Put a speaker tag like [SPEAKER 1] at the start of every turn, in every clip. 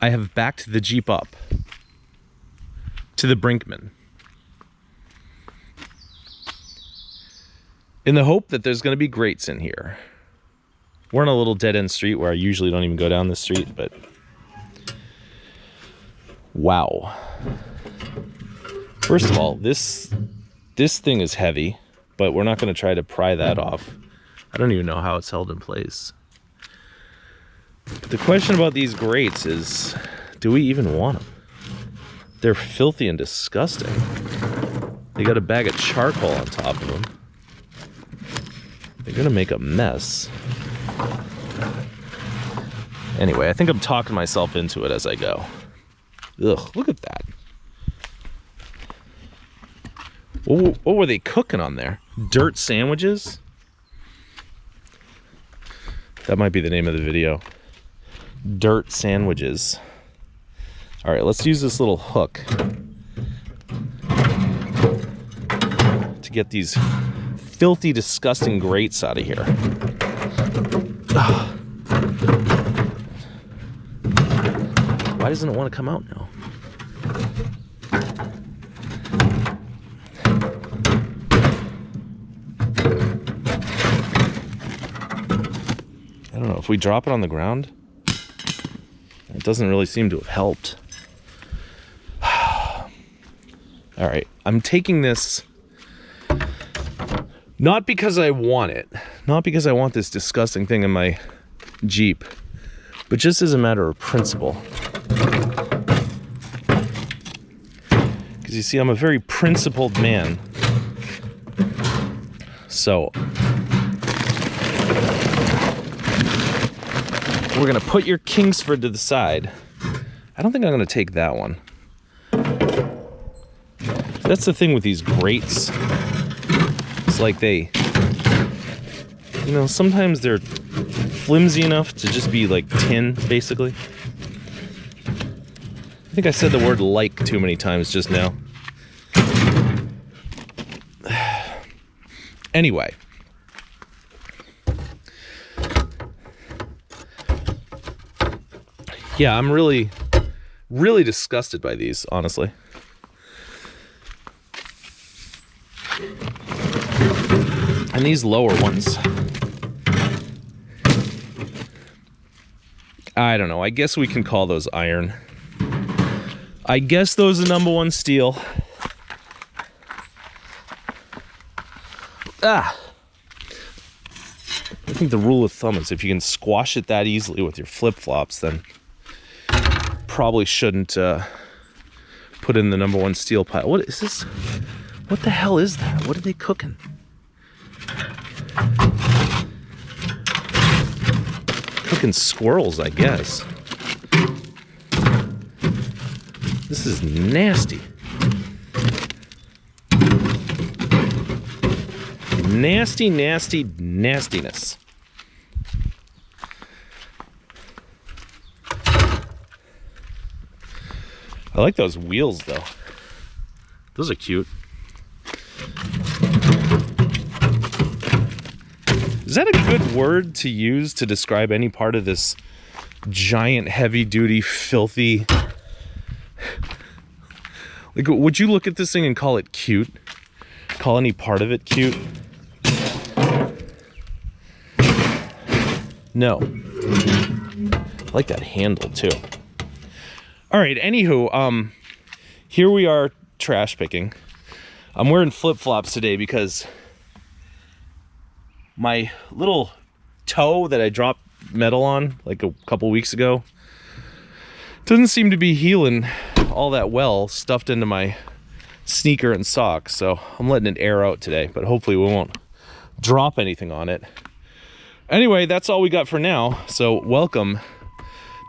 [SPEAKER 1] I have backed the Jeep up to the Brinkman in the hope that there's going to be grates in here. We're on a little dead-end street where I usually don't even go down this street, but wow. First of all, this thing is heavy, but we're not going to try to pry that off. I don't even know how it's held in place. But the question about these grates is, do we even want them? They're filthy and disgusting. They got a bag of charcoal on top of them. They're gonna make a mess. Anyway, I think I'm talking myself into it as I go. Ugh, look at that. What were they cooking on there? Dirt sandwiches? That might be the name of the video. Dirt sandwiches. All right, let's use this little hook to get these filthy, disgusting grates out of here. Ugh. Why doesn't it want to come out now? I don't know, if we drop it on the ground, it doesn't really seem to have helped. All right, I'm taking this not because I want it, not because I want this disgusting thing in my Jeep, but just as a matter of principle. Because you see, I'm a very principled man. So we're gonna put your Kingsford to the side. I don't think I'm gonna take that one. That's the thing with these grates. It's like they, you know, sometimes they're flimsy enough to just be like tin, basically. I think I said the word like too many times just now. Anyway. Yeah, I'm really disgusted by these, honestly. And these lower ones, I don't know. I guess we can call those iron. I guess those are number one steel. I think the rule of thumb is if you can squash it that easily with your flip-flops, then probably shouldn't put in the number one steel pile. What is this? What the hell is that? What are they cooking? Cooking squirrels, I guess. This is nasty. Nasty, nasty, nastiness. I like those wheels, though. Those are cute. Is that a good word to use to describe any part of this giant, heavy-duty, filthy... Like, would you look at this thing and call it cute? Call any part of it cute? No. I like that handle, too. All right, anywho, here we are trash picking. I'm wearing flip-flops today because my little toe that I dropped metal on like a couple weeks ago doesn't seem to be healing all that well, stuffed into my sneaker and socks. So I'm letting it air out today, but hopefully we won't drop anything on it. Anyway, that's all we got for now. So welcome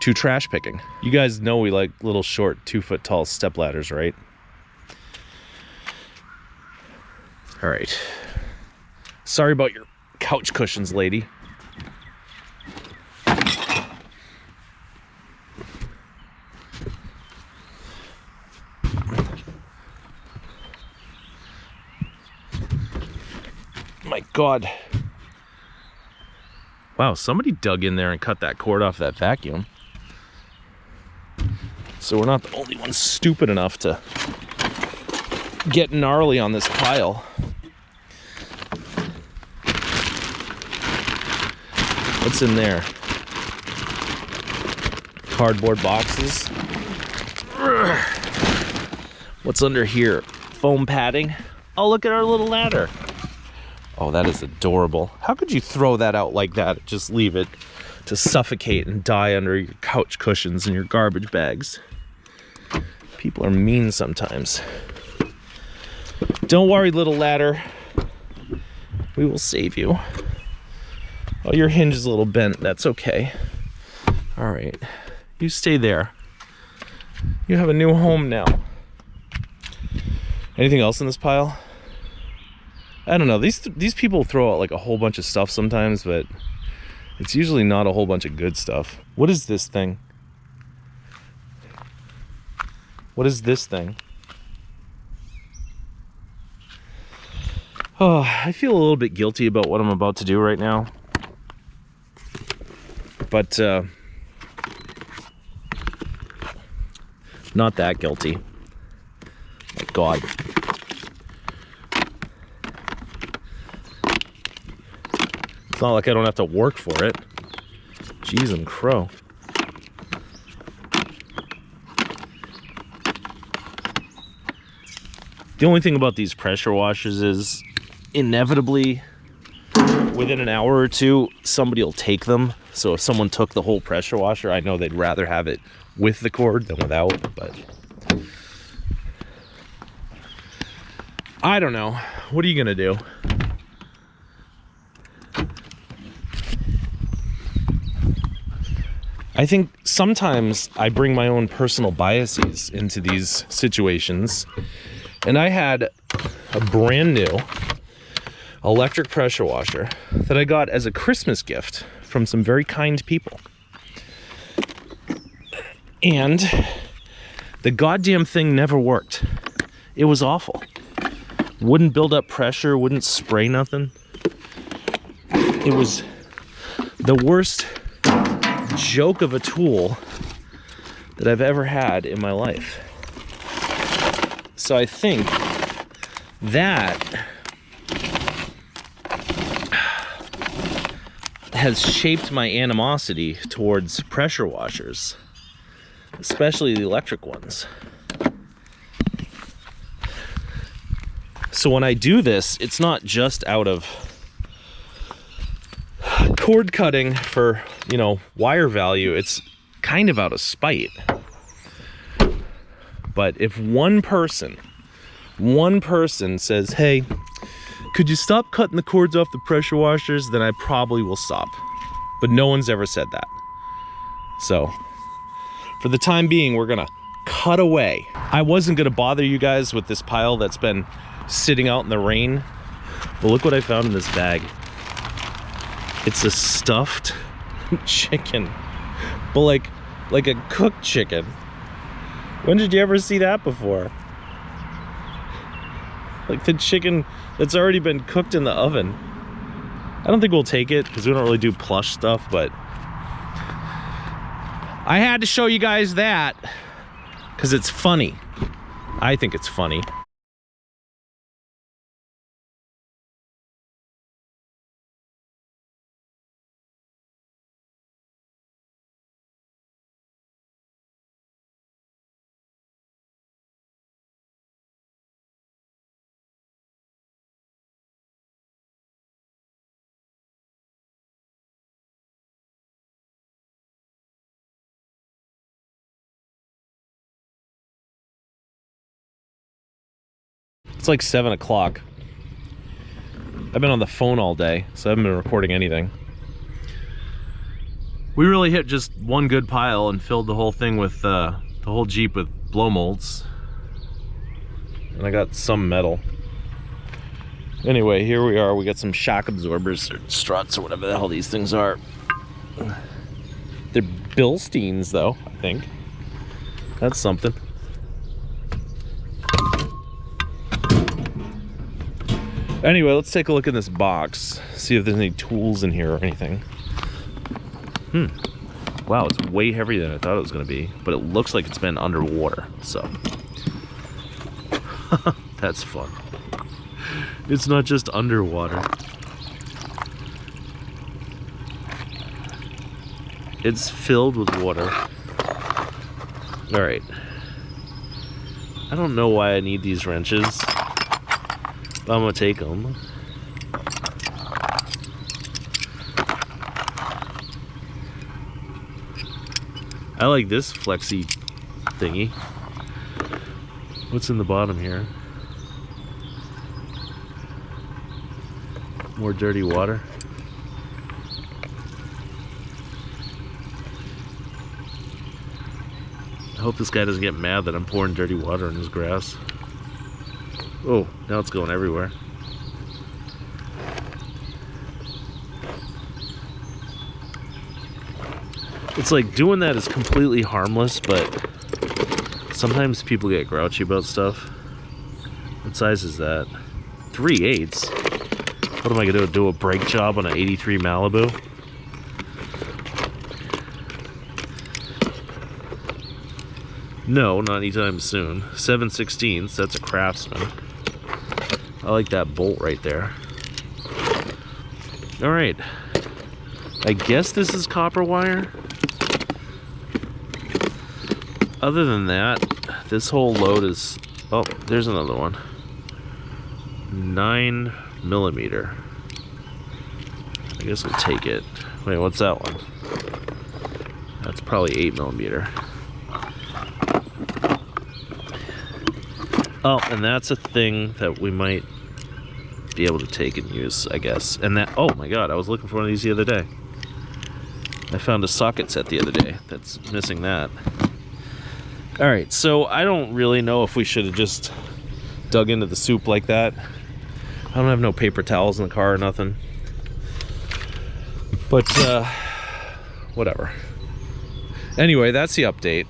[SPEAKER 1] to trash picking. You guys know we like little short 2-foot tall step ladders, right? All right. Sorry about your couch cushions, lady. My God. Wow, somebody dug in there and cut that cord off that vacuum. So we're not the only ones stupid enough to get gnarly on this pile. What's in there? Cardboard boxes. What's under here? Foam padding. Oh, look at our little ladder. Oh, that is adorable. How could you throw that out like that? Just leave it to suffocate and die under your couch cushions and your garbage bags. People are mean sometimes. Don't worry, little ladder. We will save you. Oh, your hinge is a little bent. That's okay. All right. You stay there. You have a new home now. Anything else in this pile? I don't know. These people throw out like a whole bunch of stuff sometimes, but it's usually not a whole bunch of good stuff. What is this thing? What is this thing? Oh, I feel a little bit guilty about what I'm about to do right now. But not that guilty. My God. It's not like I don't have to work for it. Jeez and crow. The only thing about these pressure washers is inevitably within an hour or two somebody will take them. So if someone took the whole pressure washer, I know they'd rather have it with the cord than without, but I don't know. What are you gonna do? I think sometimes I bring my own personal biases into these situations, and I had a brand new electric pressure washer that I got as a Christmas gift from some very kind people. And the goddamn thing never worked. It was awful. Wouldn't build up pressure, wouldn't spray nothing. It was the worst joke of a tool that I've ever had in my life. So I think that has shaped my animosity towards pressure washers, especially the electric ones. So when I do this, it's not just out of cord cutting for, you know, wire value, it's kind of out of spite. But if one person says, hey, could you stop cutting the cords off the pressure washers, then I probably will stop. But no one's ever said that. So for the time being, we're gonna cut away. I wasn't gonna bother you guys with this pile that's been sitting out in the rain, but look what I found in this bag. It's a stuffed chicken, but like a cooked chicken. When did you ever see that before? Like the chicken that's already been cooked in the oven. I don't think we'll take it because we don't really do plush stuff, but I had to show you guys that because it's funny. I think it's funny. It's like 7 o'clock. I've been on the phone all day, so I haven't been recording anything. We really hit just one good pile and filled the whole thing with, the whole Jeep with blow molds. And I got some metal. Anyway, here we are. We got some shock absorbers, or struts, or whatever the hell these things are. They're Bilsteins, though, I think. That's something. Anyway, let's take a look in this box, see if there's any tools in here or anything. Wow, it's way heavier than I thought it was going to be, but it looks like it's been underwater, so. That's fun. It's not just underwater. It's filled with water. All right. I don't know why I need these wrenches, but I'm gonna take them. I like this flexi thingy. What's in the bottom here? More dirty water. I hope this guy doesn't get mad that I'm pouring dirty water in his grass. Oh, now it's going everywhere. It's like doing that is completely harmless, but sometimes people get grouchy about stuff. What size is that? 3/8. What am I gonna do a brake job on an 83 Malibu? No, not anytime soon. 7/16, that's a Craftsman. I like that bolt right there. All right, I guess this is copper wire. Other than that, this whole load is, oh, there's another one. 9mm. I guess we'll take it. Wait, what's that one? That's probably 8mm. Oh, and that's a thing that we might be able to take and use, I guess. And that, oh my god, I was looking for one of these the other day. I found a socket set the other day that's missing that. All right, so I don't really know if we should have just dug into the soup like that. I don't have no paper towels in the car or nothing. But, whatever. Anyway, that's the update.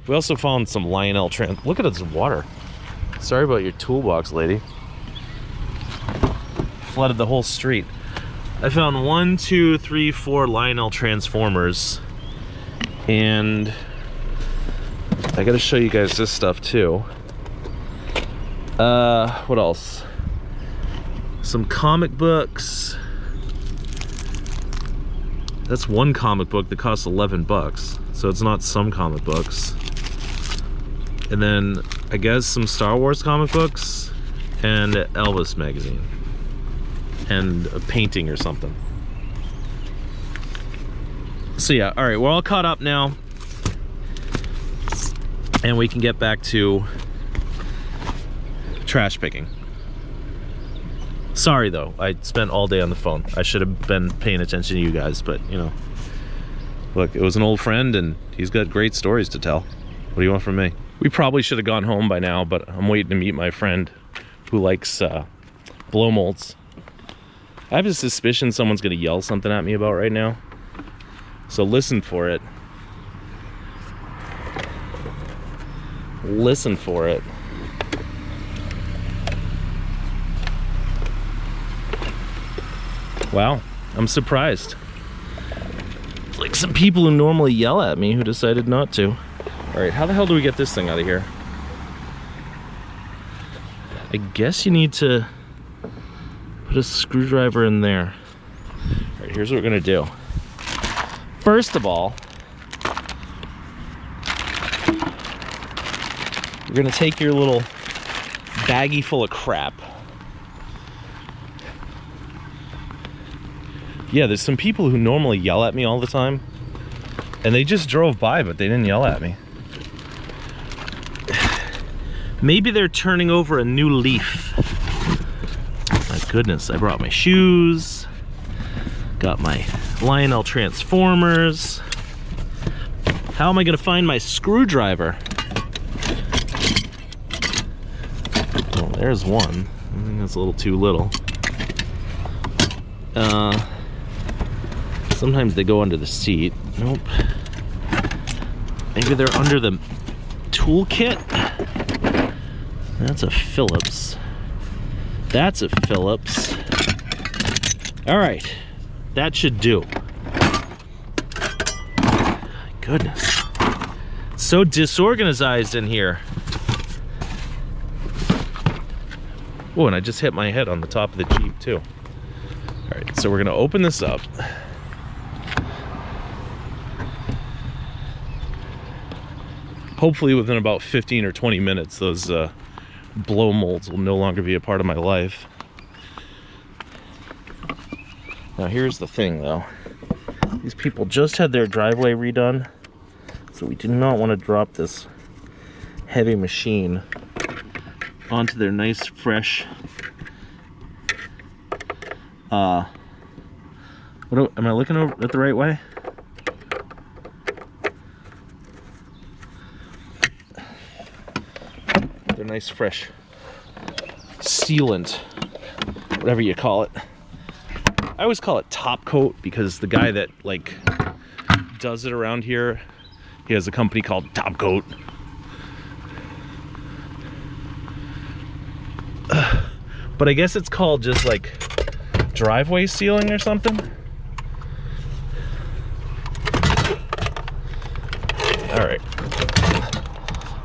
[SPEAKER 1] We also found some Lionel trans. Look at this water. Sorry about your toolbox, lady. Flooded the whole street. I found 1, 2, 3, 4 Lionel transformers. And I gotta show you guys this stuff too. What else? Some comic books. That's one comic book that costs 11 bucks. So it's not some comic books. And then I guess some Star Wars comic books and Elvis magazine and a painting or something. So yeah, all right, we're all caught up now and we can get back to trash picking. Sorry though, I spent all day on the phone. I should have been paying attention to you guys, but you know, look, it was an old friend and he's got great stories to tell. What do you want from me? We probably should have gone home by now, but I'm waiting to meet my friend who likes blow molds. I have a suspicion someone's gonna yell something at me about right now. So listen for it. Listen for it. Wow, I'm surprised. Like some people who normally yell at me who decided not to. All right, how the hell do we get this thing out of here? I guess you need to put a screwdriver in there. All right, here's what we're gonna do. First of all, you're gonna take your little baggie full of crap. Yeah, there's some people who normally yell at me all the time, and they just drove by, but they didn't yell at me. Maybe they're turning over a new leaf. My goodness, I brought my shoes, got my Lionel transformers. How am I gonna find my screwdriver? Oh, there's one. I think that's a little too little. Sometimes they go under the seat. Nope. Maybe they're under the toolkit. That's a Phillips. That's a Phillips. All right, that should do. goodness. So disorganized in here. Oh, and I just hit my head on the top of the Jeep too. All right, so we're gonna open this up. Hopefully within about 15 or 20 minutes, those blow molds will no longer be a part of my life. Now here's the thing though. These people just had their driveway redone, so we do not want to drop this heavy machine onto their nice fresh am I looking over at the right way? Their nice fresh sealant, whatever you call it. I always call it top coat because the guy that like does it around here, he has a company called Top Coat. But I guess it's called just like driveway sealing or something. All right,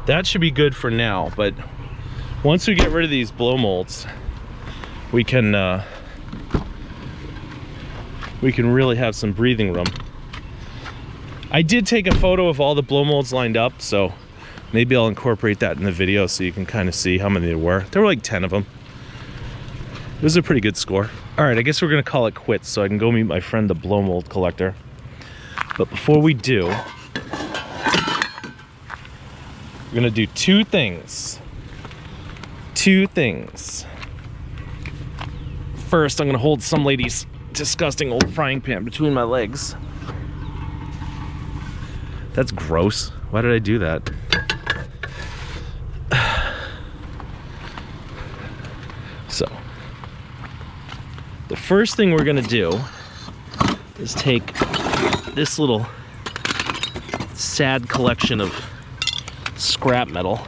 [SPEAKER 1] that should be good for now, but once we get rid of these blow molds, we can really have some breathing room. I did take a photo of all the blow molds lined up, so maybe I'll incorporate that in the video so you can kind of see how many there were. There were like 10 of them. It was a pretty good score. All right, I guess we're gonna call it quits so I can go meet my friend, the blow mold collector. But before we do, we're gonna do two things. First, I'm gonna hold some lady's disgusting old frying pan between my legs. That's gross. Why did I do that? So, the first thing we're gonna do is take this little sad collection of scrap metal.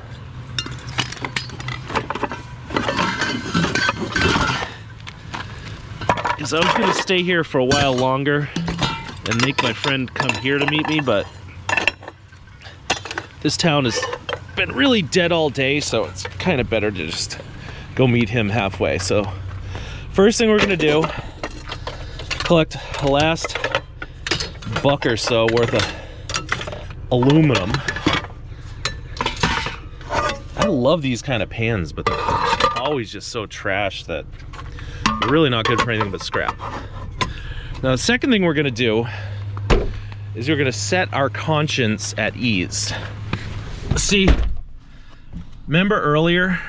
[SPEAKER 1] Because I was gonna stay here for a while longer and make my friend come here to meet me, but this town has been really dead all day, so it's kind of better to just go meet him halfway. So first thing we're gonna do, collect the last buck or so worth of aluminum. I love these kind of pans, but they're always just so trash that they're really not good for anything but scrap. Now the second thing we're gonna do is we're gonna set our conscience at ease. See, remember earlier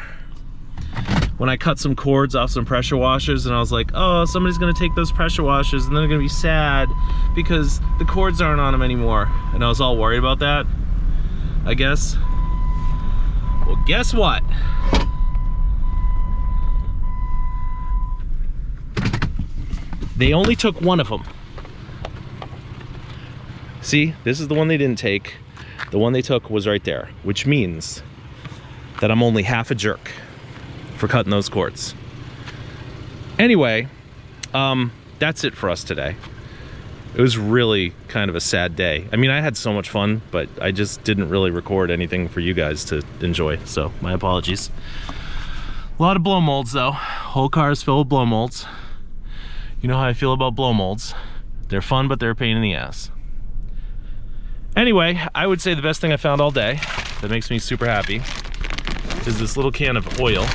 [SPEAKER 1] when I cut some cords off some pressure washers and I was like, oh, somebody's gonna take those pressure washers and they're gonna be sad because the cords aren't on them anymore. And I was all worried about that, I guess. Well, guess what? They only took one of them. See, this is the one they didn't take. The one they took was right there, which means that I'm only half a jerk for cutting those cords. Anyway, that's it for us today. It was really kind of a sad day. I mean, I had so much fun, but I just didn't really record anything for you guys to enjoy, so my apologies. A lot of blow molds though. Whole car is filled with blow molds. You know how I feel about blow molds. They're fun, but they're a pain in the ass. Anyway, I would say the best thing I found all day that makes me super happy is this little can of oil,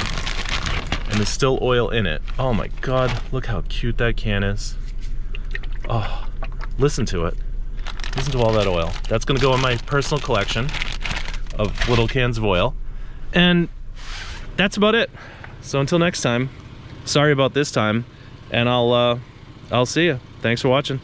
[SPEAKER 1] and there's still oil in it. Oh my God, look how cute that can is. Oh, listen to it. Listen to all that oil. That's gonna go in my personal collection of little cans of oil. And that's about it. So until next time, sorry about this time, and I'll see you. Thanks for watching.